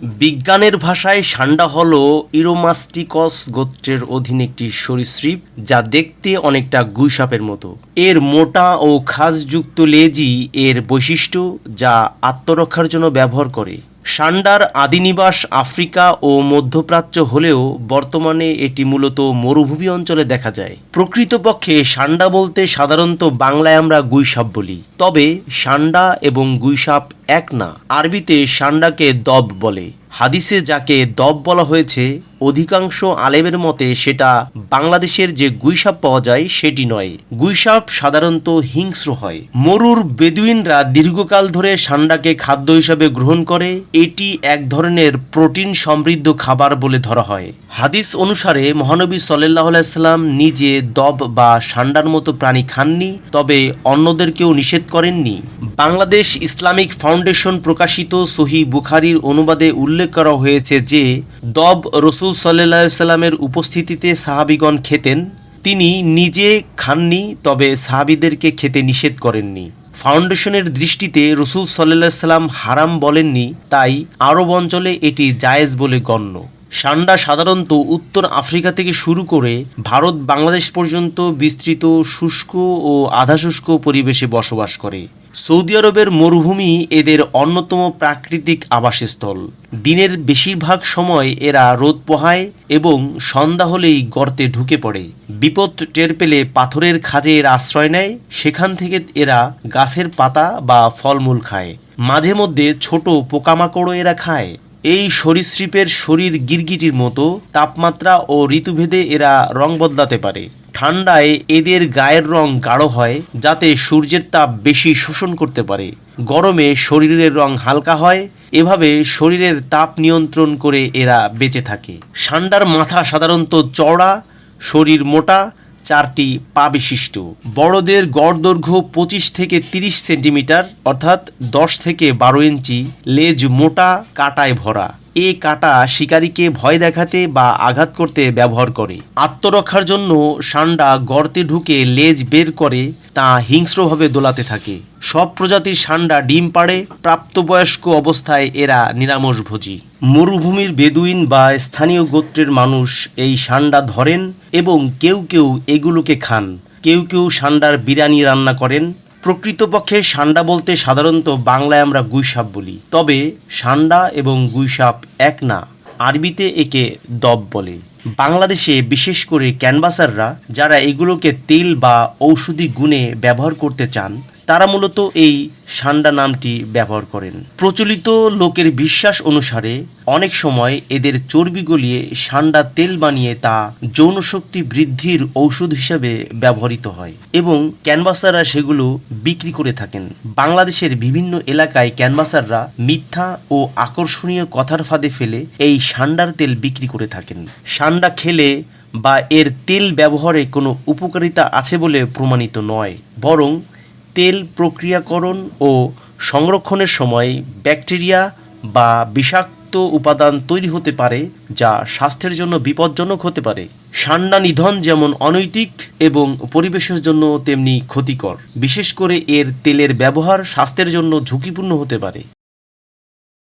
বিজ্ঞানের ভাষায় ষান্ডা হল ইরোমাস্টিকস গোত্রের অধীন একটি সরীসৃপ যা দেখতে অনেকটা গুইসাপের মতো। এর মোটা ও খাঁজযুক্ত লেজই এর বৈশিষ্ট্য, যা আত্মরক্ষার জন্য ব্যবহার করে। ষান্ডার আদিনিবাস আফ্রিকা ও মধ্যপ্রাচ্য হলেও বর্তমানে এটি মূলত মরুভূমি অঞ্চলে দেখা যায়। প্রকৃতপক্ষে ষান্ডা বলতে সাধারণত বাংলায় আমরা গুইসাপ বলি, তবে ষান্ডা এবং গুইসাপ এক না। আরবিতে ষান্ডাকে দব বলে। হাদিসে যাকে দব বলা হয়েছে, অধিকাংশ আলেমের মতে সেটা বাংলাদেশের যে গুইসাপ পাওয়া যায় সেটি নয়। গুইসাপ সাধারণত হিংস্র হয়। মরুর বেদুইনরা দীর্ঘকাল ধরে ষান্ডাকে খাদ্য হিসাবে গ্রহণ করে। এটি এক ধরনের প্রোটিন সমৃদ্ধ খাবার বলে ধরা হয়। হাদিস অনুসারে মহানবী সাল্লাল্লাহু আলাইহি সাল্লাম নিজে দব বা ষান্ডার মতো প্রাণী খাননি, তবে অন্যদেরকেও নিষেধ করেননি। বাংলাদেশ ইসলামিক ফাউন্ডেশন প্রকাশিত সহিহ বুখারীর অনুবাদে উল্লেখ করা হয়েছে যে দব রাসূল সাল্লাল্লাহু আলাইহি সাল্লামের উপস্থিতিতে সাহাবীগণ খেতেন। তিনি নিজে খাননি, তবে সাহাবীদেরকে খেতে নিষেধ করেননি। ফাউন্ডেশনের দৃষ্টিতে রাসূল সাল্লাল্লাহু আলাইহি সাল্লাম হারাম বলেননি, তাই আরব অঞ্চলে এটি জায়েজ বলে গণ্য। ষান্ডা সাধারণত উত্তর আফ্রিকা থেকে শুরু করে ভারত বাংলাদেশ পর্যন্ত বিস্তৃত শুষ্ক ও আধা শুষ্ক পরিবেশে বসবাস করে। সৌদি আরবের মরুভূমি এদের অন্যতম প্রাকৃতিক আবাসস্থল। দিনের বেশিরভাগ সময় এরা রোদ পোহায় এবং সন্ধ্যা হলেই গর্তে ঢুকে পড়ে। বিপদ টের পেলে পাথরের খাঁজে এরা আশ্রয় নেয়, সেখান থেকে এরা গাছের পাতা বা ফলমূল খায়। মাঝে মধ্যে ছোট পোকামাকড়ও এরা খায়। এই সরীসৃপের শরীর গিরগিটির মতো। তাপমাত্রা ও ঋতুভেদে এরা রং বদলাতে পারে। ঠান্ডায় এদের গায়ের রং গাঢ় হয়, যাতে সূর্যের তাপ বেশি শোষণ করতে পারে। গরমে শরীরের রং হালকা হয়। এভাবে শরীরের তাপ নিয়ন্ত্রণ করে এরা বেঁচে থাকে। ষান্ডার মাথা সাধারণত চওড়া, শরীর মোটা, 4টি পা বিশিষ্ট। বড়দের গড় দৈর্ঘ্য 25 থেকে 30 সেন্টিমিটার অর্থাৎ 10 থেকে 12 ইঞ্চি। লেজ মোটা, কাঁটায় ভরা। এ কাঁটা শিকারীকে ভয় দেখাতে বা আঘাত করতে ব্যবহার করে। আত্মরক্ষার জন্য ষান্ডা গর্তে ঢুকে লেজ বের করে তা হিংস্রভাবে দোলাতে থাকে। সব প্রজাতির ষান্ডা ডিম পাড়ে। প্রাপ্তবয়স্ক অবস্থায় এরা নিরামিষভোজী। মরুভূমির বেদুইন বা স্থানীয় গোত্রের মানুষ এই ষান্ডা ধরেন এবং কেউ কেউ এগুলোকে খান। কেউ কেউ ষান্ডার বিরিয়ানি রান্না করেন। প্রকৃতপক্ষে ষান্ডা বলতে সাধারণত বাংলায় আমরা গুইসাপ বলি, তবে ষান্ডা এবং গুইসাপ এক না। আরবিতে একে দব বলে। বাংলাদেশে বিশেষ করে ক্যানভাসাররা যারা এগুলোকে তেল বা ঔষধি গুণে ব্যবহার করতে চান, তারা মূলত এই ষান্ডা নামটি ব্যবহার করেন। প্রচলিত লোকের বিশ্বাস অনুসারে অনেক সময় এদের চর্বি গলিয়ে ষান্ডা তেল বানিয়ে তা যৌনশক্তি বৃদ্ধির ঔষধ হিসেবে ব্যবহৃত হয় এবং ক্যানভাসাররা সেগুলো বিক্রি করে থাকেন। বাংলাদেশের বিভিন্ন এলাকায় ক্যানভাসাররা মিথ্যা ও আকর্ষণীয় কথার ফাঁদে ফেলে এই ষান্ডার তেল বিক্রি করে থাকেন। ষান্ডা খেলে বা এর তেল ব্যবহারে কোনো উপকারিতা আছে বলে প্রমাণিত নয়, বরং তেল প্রক্রিয়াকরণ ও সংরক্ষণের সময় ব্যাকটেরিয়া বা বিষাক্ত উপাদান তৈরি হতে পারে, যা স্বাস্থ্যের জন্য বিপজ্জনক হতে পারে। ষান্ডা নিধন যেমন অনৈতিক এবং পরিবেশের জন্য তেমনি ক্ষতিকর। বিশেষ করে এর তেলের ব্যবহার স্বাস্থ্যের জন্য ঝুঁকিপূর্ণ হতে পারে।